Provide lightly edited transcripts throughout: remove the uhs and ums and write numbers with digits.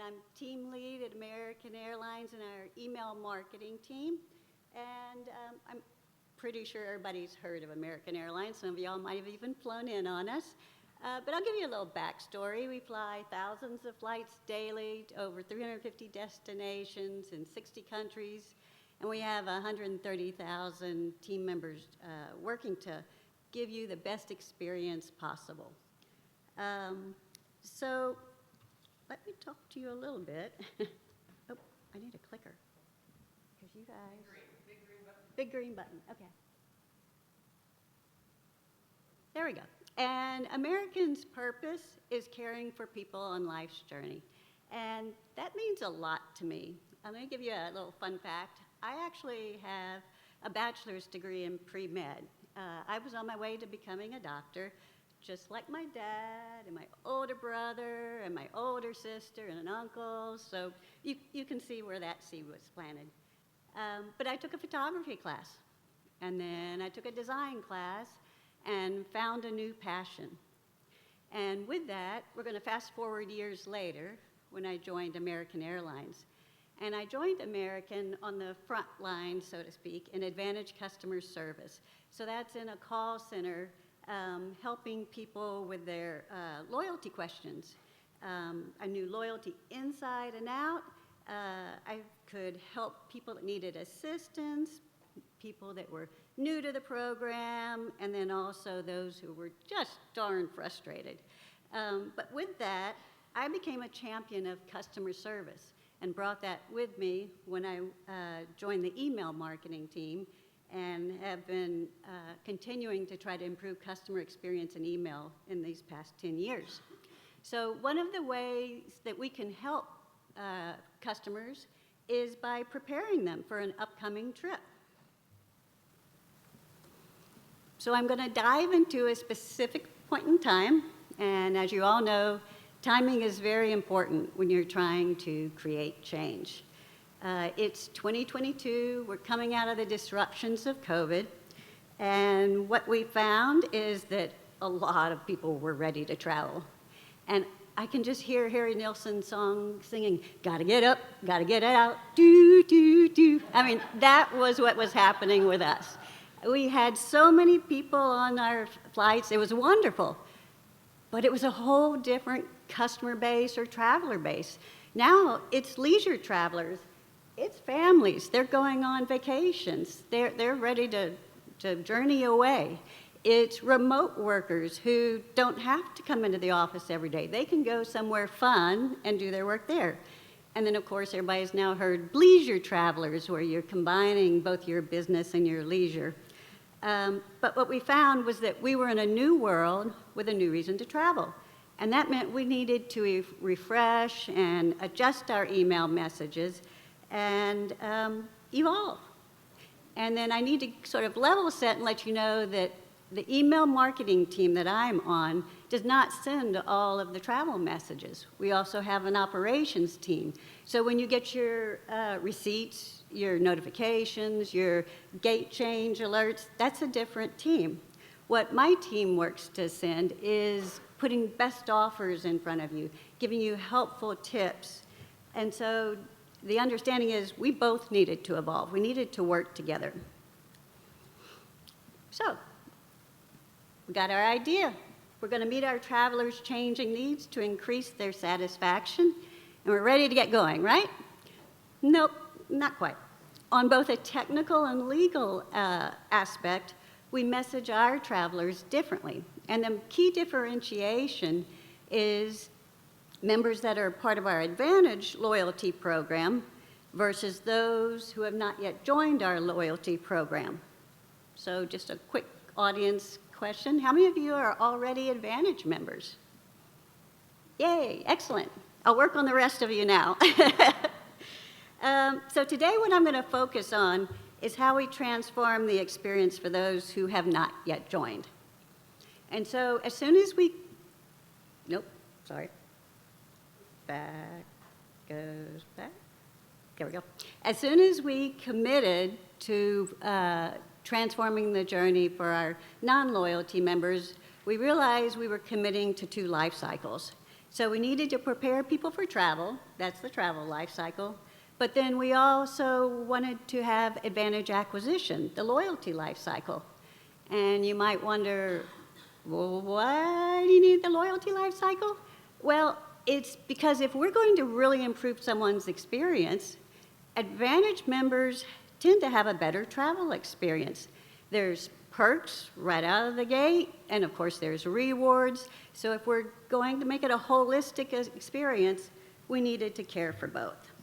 I'm team lead at American Airlines in our email marketing team. And I'm pretty sure everybody's heard of American Airlines. Some of y'all might have even flown in on us. But I'll give you a little backstory. We fly thousands of flights daily to over 350 destinations in 60 countries. And we have 130,000 team members working to give you the best experience possible. So let me talk to you a little bit. Oh, I need a clicker. Because you guys... Big green button. Big green button, okay. There we go. And American's purpose is caring for people on life's journey. And that means a lot to me. I'm going to give you a little fun fact. I actually have a bachelor's degree in pre-med. I was on my way to becoming a doctor, just like my dad and my older brother and my older sister and an uncle. So you can see where that seed was planted. But I took a photography class, and then I took a design class and found a new passion. And with that, we're going to fast forward years later when I joined American Airlines. And I joined American on the front line, so to speak, in Advantage Customer Service. So that's in a call center helping people with their loyalty questions. I knew loyalty inside and out. I could help people that needed assistance, people that were new to the program, and then also those who were just darn frustrated. But with that, I became a champion of customer service and brought that with me when I joined the email marketing team and have been continuing to try to improve customer experience in email in these past 10 years. So one of the ways that we can help customers is by preparing them for an upcoming trip. So I'm going to dive into a specific point in time, and as you all know, timing is very important when you're trying to create change. It's 2022, we're coming out of the disruptions of COVID, and what we found is that a lot of people were ready to travel. And I can just hear Harry Nilsson's song singing, gotta get up, gotta get out, do, do, do. I mean, that was what was happening with us. We had so many people on our flights, it was wonderful, but it was a whole different customer base or traveler base. Now it's leisure travelers, it's families, they're going on vacations, they're ready to journey away. It's remote workers who don't have to come into the office every day. They can go somewhere fun and do their work there. And then, of course, everybody's now heard leisure travelers, where you're combining both your business and your leisure. But what we found was that we were in a new world with a new reason to travel. And that meant we needed to refresh and adjust our email messages and evolve. And then I need to sort of level set and let you know that the email marketing team that I'm on does not send all of the travel messages. We also have an operations team. So when you get your receipts, your notifications, your gate change alerts, that's a different team. What my team works to send is putting best offers in front of you, giving you helpful tips. And so the understanding is we both needed to evolve. We needed to work together. So we got our idea. We're going to meet our travelers' changing needs to increase their satisfaction, and we're ready to get going, right? Nope, not quite. On both a technical and legal aspect, we message our travelers differently. And the key differentiation is members that are part of our Advantage loyalty program versus those who have not yet joined our loyalty program. So just a quick audience question. How many of you are already Advantage members? Yay, excellent. I'll work on the rest of you now. So today what I'm going to focus on is how we transform the experience for those who have not yet joined. And so as soon as we, back goes back. There we go. As soon as we committed to transforming the journey for our non-loyalty members, we realized we were committing to 2 life cycles. So we needed to prepare people for travel. That's the travel life cycle. But then we also wanted to have advantage acquisition, the loyalty life cycle. And you might wonder, well, why do you need the loyalty life cycle? Well, it's because if we're going to really improve someone's experience, Advantage members tend to have a better travel experience. There's perks right out of the gate, and of course there's rewards. So if we're going to make it a holistic experience, we needed to care for both.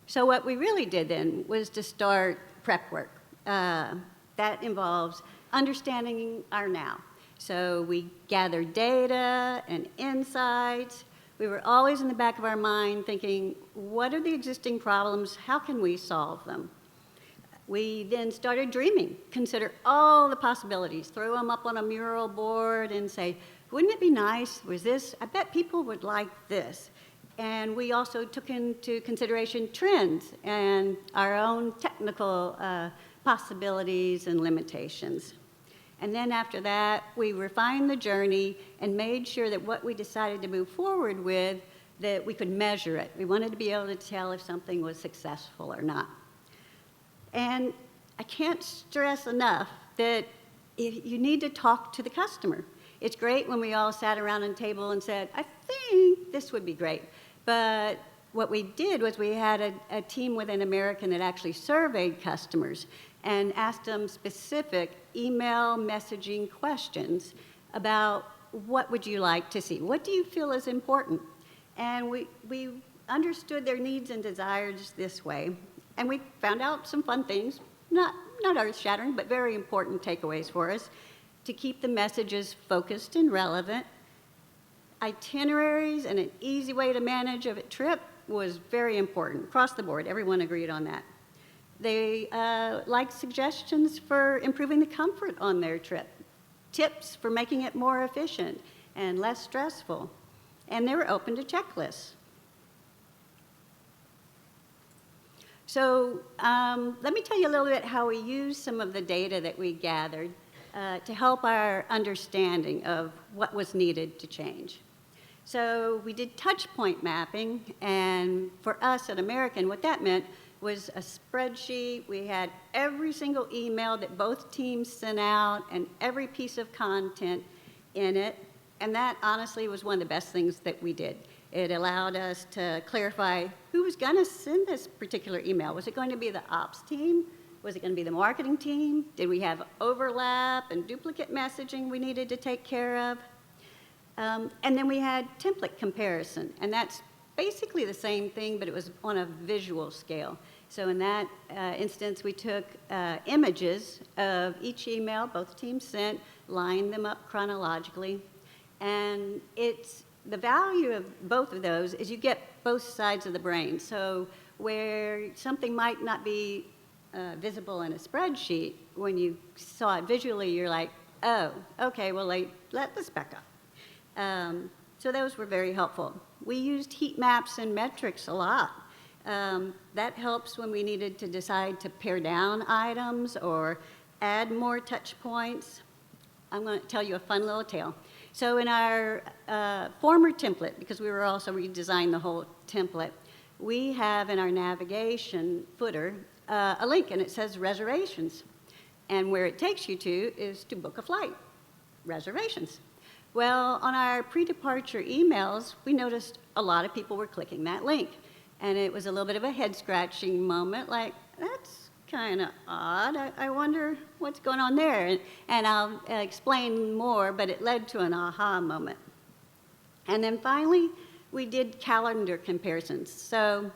So what we really did then was to start prep work. That involves understanding our now. So we gathered data and insights. We were always in the back of our mind thinking, what are the existing problems? How can we solve them? We then started dreaming, consider all the possibilities, throw them up on a mural board and say, wouldn't it be nice, was this, I bet people would like this. And we also took into consideration trends and our own technical possibilities and limitations. And then after that, we refined the journey and made sure that what we decided to move forward with, that we could measure it. We wanted to be able to tell if something was successful or not. And I can't stress enough that you need to talk to the customer. It's great when we all sat around a table and said, I think this would be great. But what we did was we had a team within American that actually surveyed customers and asked them specific email messaging questions about what would you like to see? What do you feel is important? And we understood their needs and desires this way. And we found out some fun things, not earth-shattering, but very important takeaways for us, to keep the messages focused and relevant. Itineraries and an easy way to manage a trip was very important. Across the board, everyone agreed on that. They liked suggestions for improving the comfort on their trip, tips for making it more efficient and less stressful, and they were open to checklists. So let me tell you a little bit how we used some of the data that we gathered to help our understanding of what was needed to change. So we did touch point mapping, and for us at American, what that meant was a spreadsheet. We had every single email that both teams sent out and every piece of content in it, and that honestly was one of the best things that we did. It allowed us to clarify who was going to send this particular email. Was it going to be the ops team? Was it going to be the marketing team? Did we have overlap and duplicate messaging we needed to take care of? And then we had template comparison, and that's basically the same thing, but it was on a visual scale. So in that instance, we took images of each email both teams sent, lined them up chronologically, and the value of both of those is you get both sides of the brain. So where something might not be visible in a spreadsheet, when you saw it visually, you're like, oh, okay, well, let this back up. So those were very helpful. We used heat maps and metrics a lot. That helps when we needed to decide to pare down items or add more touch points. I'm going to tell you a fun little tale. So in our former template, because we were also redesigning the whole template, we have in our navigation footer a link, and it says reservations. And where it takes you to is to book a flight, reservations. Well, on our pre-departure emails, we noticed a lot of people were clicking that link. And it was a little bit of a head-scratching moment, like, that's kind of odd. I wonder what's going on there. And I'll explain more, but it led to an aha moment. And then finally, we did calendar comparisons. So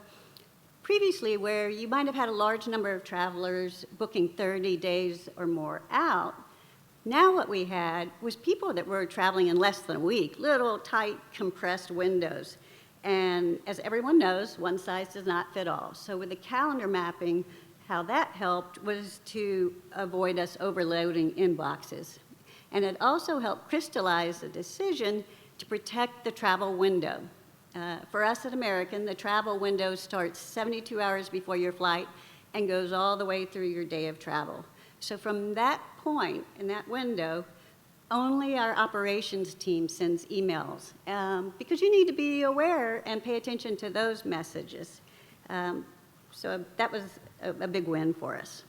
previously, where you might have had a large number of travelers booking 30 days or more out, now what we had was people that were traveling in less than a week, little tight compressed windows. And as everyone knows, one size does not fit all. So with the calendar mapping, how that helped was to avoid us overloading inboxes. And it also helped crystallize the decision to protect the travel window. For us at American, the travel window starts 72 hours before your flight and goes all the way through your day of travel. So from that point in that window, only our operations team sends emails because you need to be aware and pay attention to those messages. So that was a big win for us.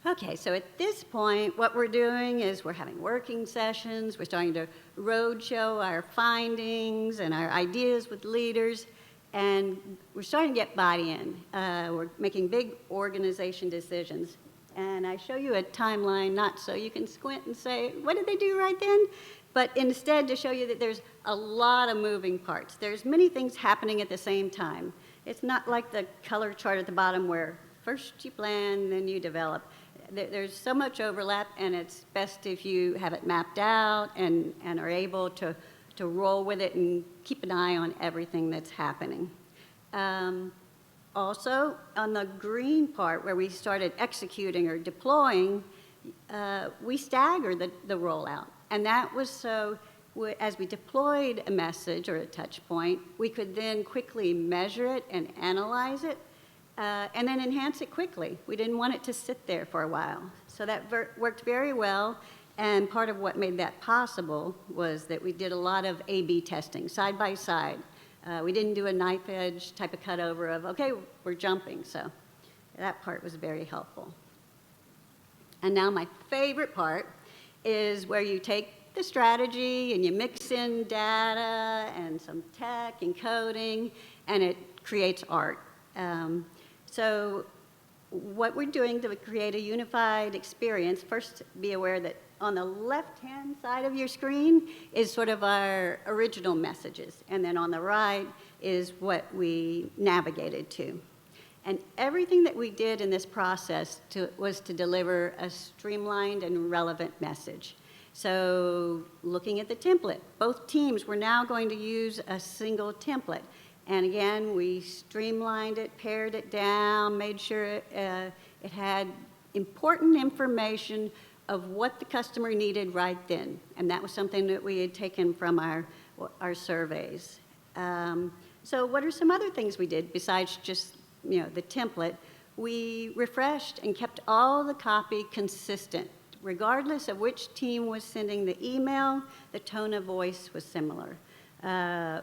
Okay, so at this point, what we're doing is we're having working sessions, we're starting to roadshow our findings and our ideas with leaders, and we're starting to get buy-in. We're making big organization decisions. And I show you a timeline, not so you can squint and say, what did they do right then? But instead to show you that there's a lot of moving parts. There's many things happening at the same time. It's not like the color chart at the bottom where first you plan, then you develop. There's so much overlap, and it's best if you have it mapped out and are able to roll with it and keep an eye on everything that's happening. Also, on the green part where we started executing or deploying, we staggered the rollout. And that was so, as we deployed a message or a touch point, we could then quickly measure it and analyze it, and then enhance it quickly. We didn't want it to sit there for a while. So that worked very well, and part of what made that possible was that we did a lot of A/B testing, side by side. We didn't do a knife edge type of cutover of, okay, we're jumping, so that part was very helpful. And now my favorite part is where you take the strategy and you mix in data and some tech and coding, and it creates art. So what we're doing to create a unified experience, first be aware that on the left-hand side of your screen is sort of our original messages, and then on the right is what we navigated to. And everything that we did in this process was to deliver a streamlined and relevant message. So looking at the template, both teams were now going to use a single template. And again, we streamlined it, pared it down, made sure it had important information of what the customer needed right then. And that was something that we had taken from our surveys. So what are some other things we did besides just the template? We refreshed and kept all the copy consistent. Regardless of which team was sending the email, the tone of voice was similar.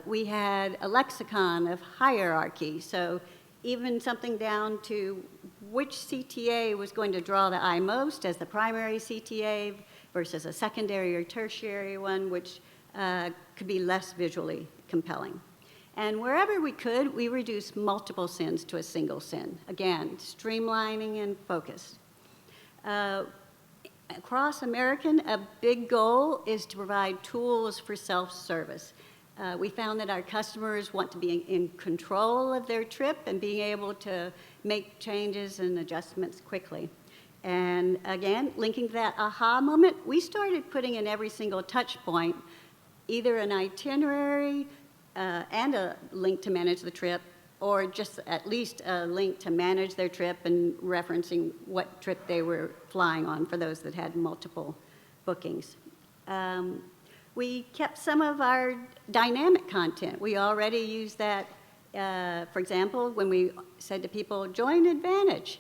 We had a lexicon of hierarchy, so even something down to which CTA was going to draw the eye most as the primary CTA versus a secondary or tertiary one, which could be less visually compelling. And wherever we could, we reduced multiple sends to a single send. Again, streamlining and focus. Across American, a big goal is to provide tools for self-service. We found that our customers want to be in control of their trip and being able to make changes and adjustments quickly. And again, linking to that aha moment, we started putting in every single touch point either an itinerary and a link to manage the trip, or just at least a link to manage their trip and referencing what trip they were flying on for those that had multiple bookings. We kept some of our dynamic content. We already used that, for example, when we said to people, join Advantage.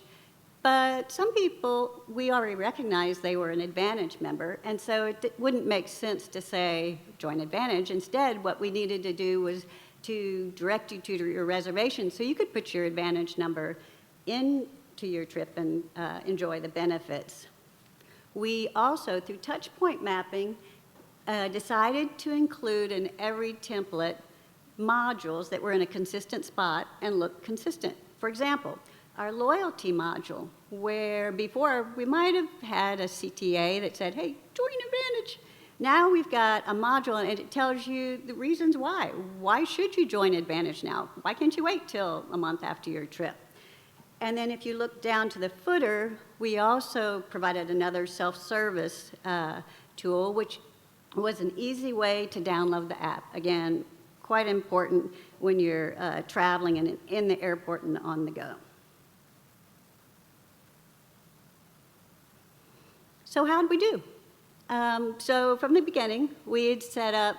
But some people, we already recognized they were an Advantage member, and so it wouldn't make sense to say, join Advantage. Instead, what we needed to do was to direct you to your reservation so you could put your Advantage number into your trip and enjoy the benefits. We also, through touch point mapping, decided to include in every template modules that were in a consistent spot and looked consistent. For example, our loyalty module, where before we might have had a CTA that said, hey, join Advantage. Now we've got a module and it tells you the reasons why. Why should you join Advantage now? Why can't you wait till a month after your trip? And then if you look down to the footer, we also provided another self-service tool, which was an easy way to download the app. Again, quite important when you're traveling and in the airport and on the go. So how did we do? So from the beginning, we had set up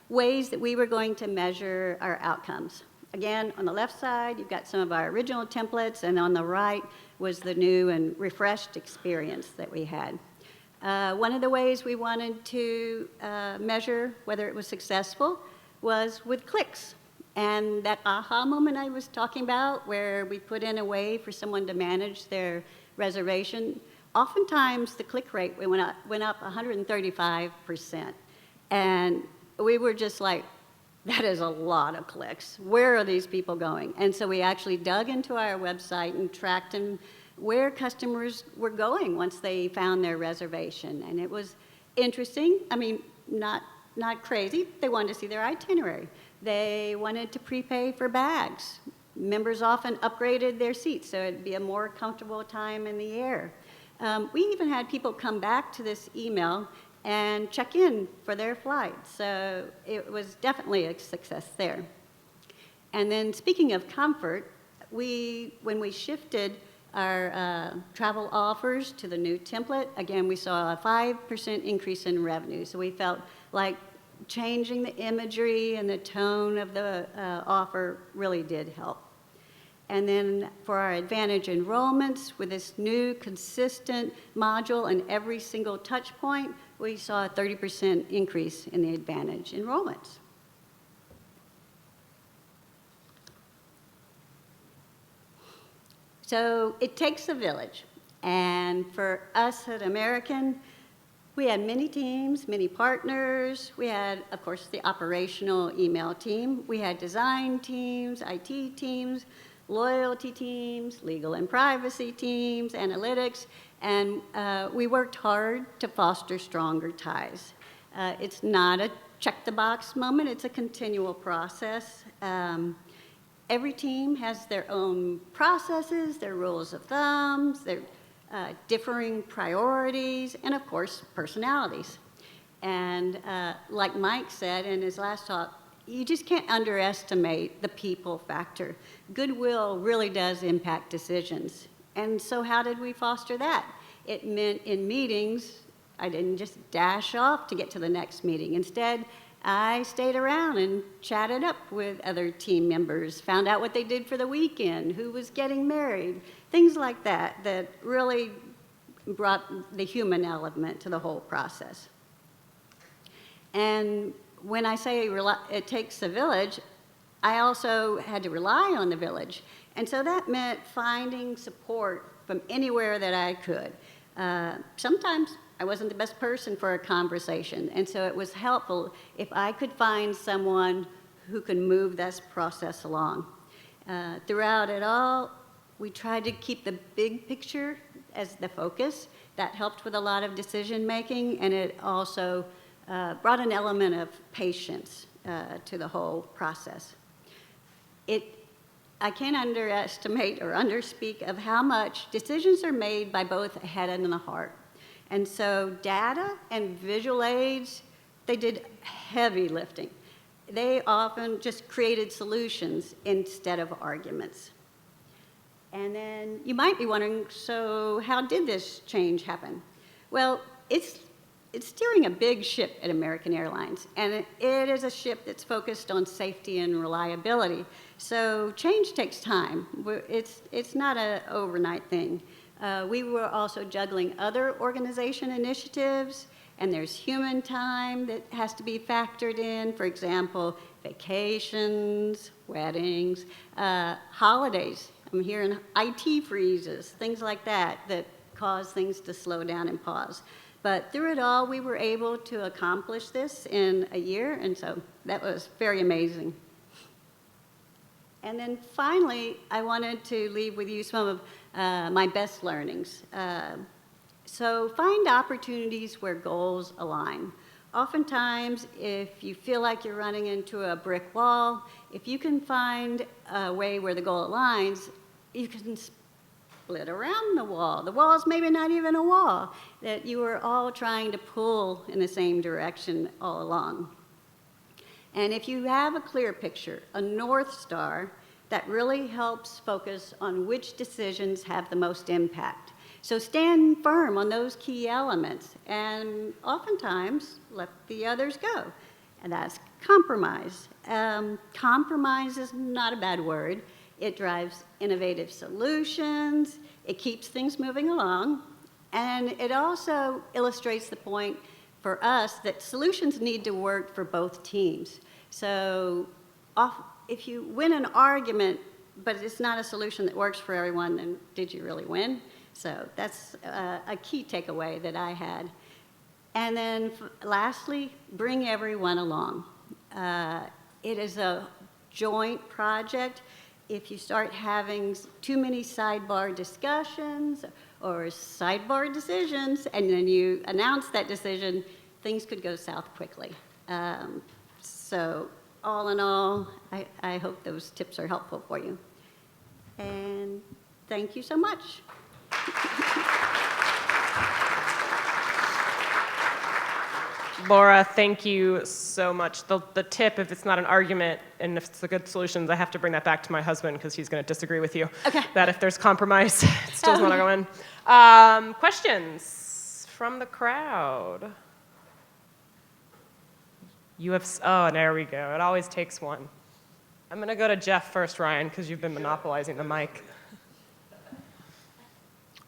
ways that we were going to measure our outcomes. again, on the left side, you've got some of our original templates, and on the right was the new and refreshed experience that we had. One of the ways we wanted to measure whether it was successful was with clicks. And that aha moment I was talking about, where we put in a way for someone to manage their reservation, oftentimes the click rate went up 135%. And we were just like, that is a lot of clicks. Where are these people going? And so we actually dug into our website and tracked them where customers were going once they found their reservation. And it was interesting. I mean, not crazy. They wanted to see their itinerary. They wanted to prepay for bags. Members often upgraded their seats so it'd be a more comfortable time in the air. We even had people come back to this email and check in for their flight. So it was definitely a success there. And then speaking of comfort, when we shifted our travel offers to the new template, again, we saw a 5% increase in revenue. So we felt like changing the imagery and the tone of the offer really did help. And then for our Advantage enrollments, with this new consistent module and every single touch point, we saw a 30% increase in the Advantage enrollments. So it takes a village. And for us at American, we had many teams, many partners. We had, of course, the operational email team. We had design teams, IT teams, loyalty teams, legal and privacy teams, analytics, and we worked hard to foster stronger ties. It's not a check-the-box moment. It's a continual process. Every team has their own processes, their rules of thumbs, their differing priorities, and of course, personalities. And like Mike said in his last talk, you just can't underestimate the people factor. Goodwill really does impact decisions. And so how did we foster that? It meant in meetings, I didn't just dash off to get to the next meeting. Instead, I stayed around and chatted up with other team members, found out what they did for the weekend, who was getting married, things like that, that really brought the human element to the whole process. And when I say it takes a village, I also had to rely on the village. And so that meant finding support from anywhere that I could. Sometimes I wasn't the best person for a conversation, and so it was helpful if I could find someone who could move this process along. Throughout it all, we tried to keep the big picture as the focus. That helped with a lot of decision making, and it also brought an element of patience to the whole process. I can't underestimate or underspeak of how much decisions are made by both the head and the heart. And so data and visual aids, they did heavy lifting. They often just created solutions instead of arguments. And then you might be wondering, so how did this change happen? Well, it's steering a big ship at American Airlines, and it is a ship that's focused on safety and reliability. So change takes time. It's not an overnight thing. We were also juggling other organization initiatives, and there's human time that has to be factored in. For example, vacations, weddings, holidays. I'm hearing IT freezes, things like that cause things to slow down and pause. But through it all, we were able to accomplish this in a year, and so that was very amazing. And then finally, I wanted to leave with you some of my best learnings. So find opportunities where goals align. Oftentimes, if you feel like you're running into a brick wall, if you can find a way where the goal aligns, you can split around the wall. The wall is maybe not even a wall, that you are all trying to pull in the same direction all along. And if you have a clear picture, a North Star, that really helps focus on which decisions have the most impact. So stand firm on those key elements and oftentimes let the others go. and that's compromise. Compromise is not a bad word. It drives innovative solutions, it keeps things moving along, and it also illustrates the point for us that solutions need to work for both teams. So if you win an argument, but it's not a solution that works for everyone, then did you really win? So that's a key takeaway that I had. And then lastly, bring everyone along. It is a joint project. If you start having too many sidebar discussions or sidebar decisions, and then you announce that decision, things could go south quickly. So all in all, I hope those tips are helpful for you. And thank you so much. Laura, thank you so much. The tip, if it's not an argument and if it's a good solution, I have to bring that back to my husband because he's going to disagree with you. Okay. That if there's compromise, it still doesn't want to go in. Questions from the crowd? You have, oh, there we go. It always takes one. I'm going to go to Jeff first, Ryan, because you've been monopolizing the mic.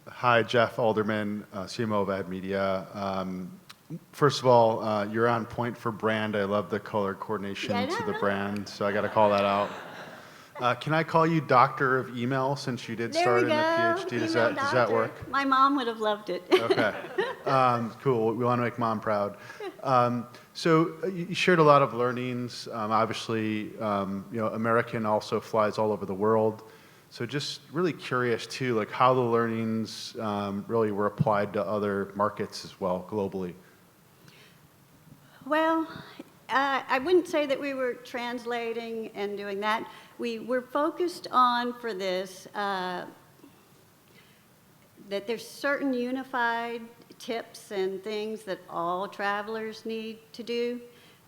Hi, Jeff Alderman, CMO of Ad Media. First of all, you're on point for brand. I love the color coordination to the brand, so I got to call that out. Can I call you Doctor of Email since you did start in the PhD? Does that work? My mom would have loved it. Okay. Cool. We want to make mom proud. So you shared a lot of learnings. Obviously, American also flies all over the world. So just really curious too, like how the learnings really were applied to other markets as well globally. Well, I wouldn't say that we were translating and doing that. We were focused on, for this, that there's certain unified tips and things that all travelers need to do.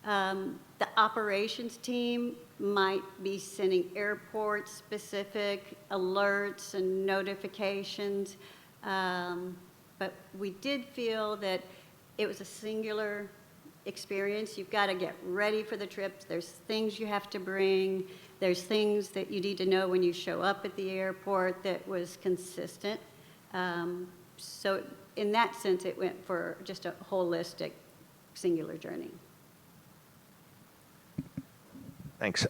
The operations team might be sending airport-specific alerts and notifications, but we did feel that it was a singular experience. You've got to get ready for the trips. There's things you have to bring. There's things that you need to know when you show up at the airport that was consistent. So in that sense, it went for just a holistic, singular journey. Thanks.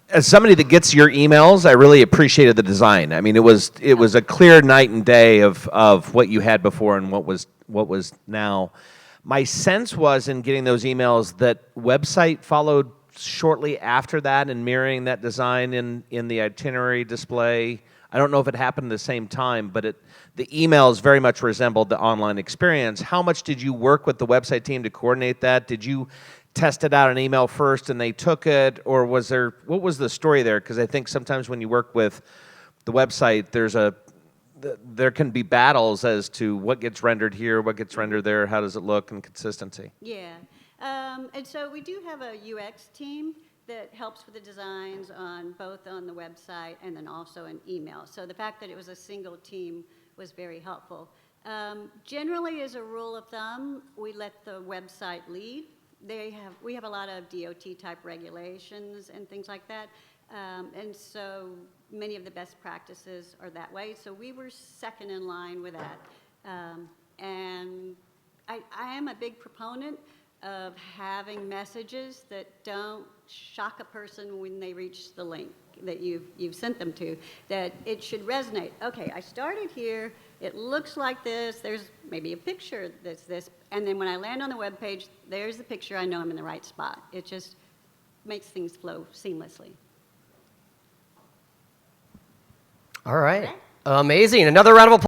As somebody that gets your emails, I really appreciated the design. I mean, it was a clear night and day of what you had before and what was now. My sense was in getting those emails that website followed shortly after that and mirroring that design in the itinerary display. I don't know if it happened at the same time, but the emails very much resembled the online experience. How much did you work with the website team to coordinate that? Did you test it out an email first and they took it, or what was the story there? Because I think sometimes when you work with the website, there can be battles as to what gets rendered here, what gets rendered there, how does it look, and consistency. Yeah, and so we do have a UX team that helps with the designs both on the website and then also in email. So the fact that it was a single team was very helpful. Generally, as a rule of thumb, we let the website lead. We have a lot of DOT type regulations and things like that, and so many of the best practices are that way. So we were second in line with that, and I am a big proponent of having messages that don't shock a person when they reach the link that you've sent them to, that it should resonate. Okay, I started here, it looks like this, there's maybe a picture that's this, and then when I land on the web page, there's the picture, I know I'm in the right spot. It just makes things flow seamlessly. All right. Amazing. Another round of applause.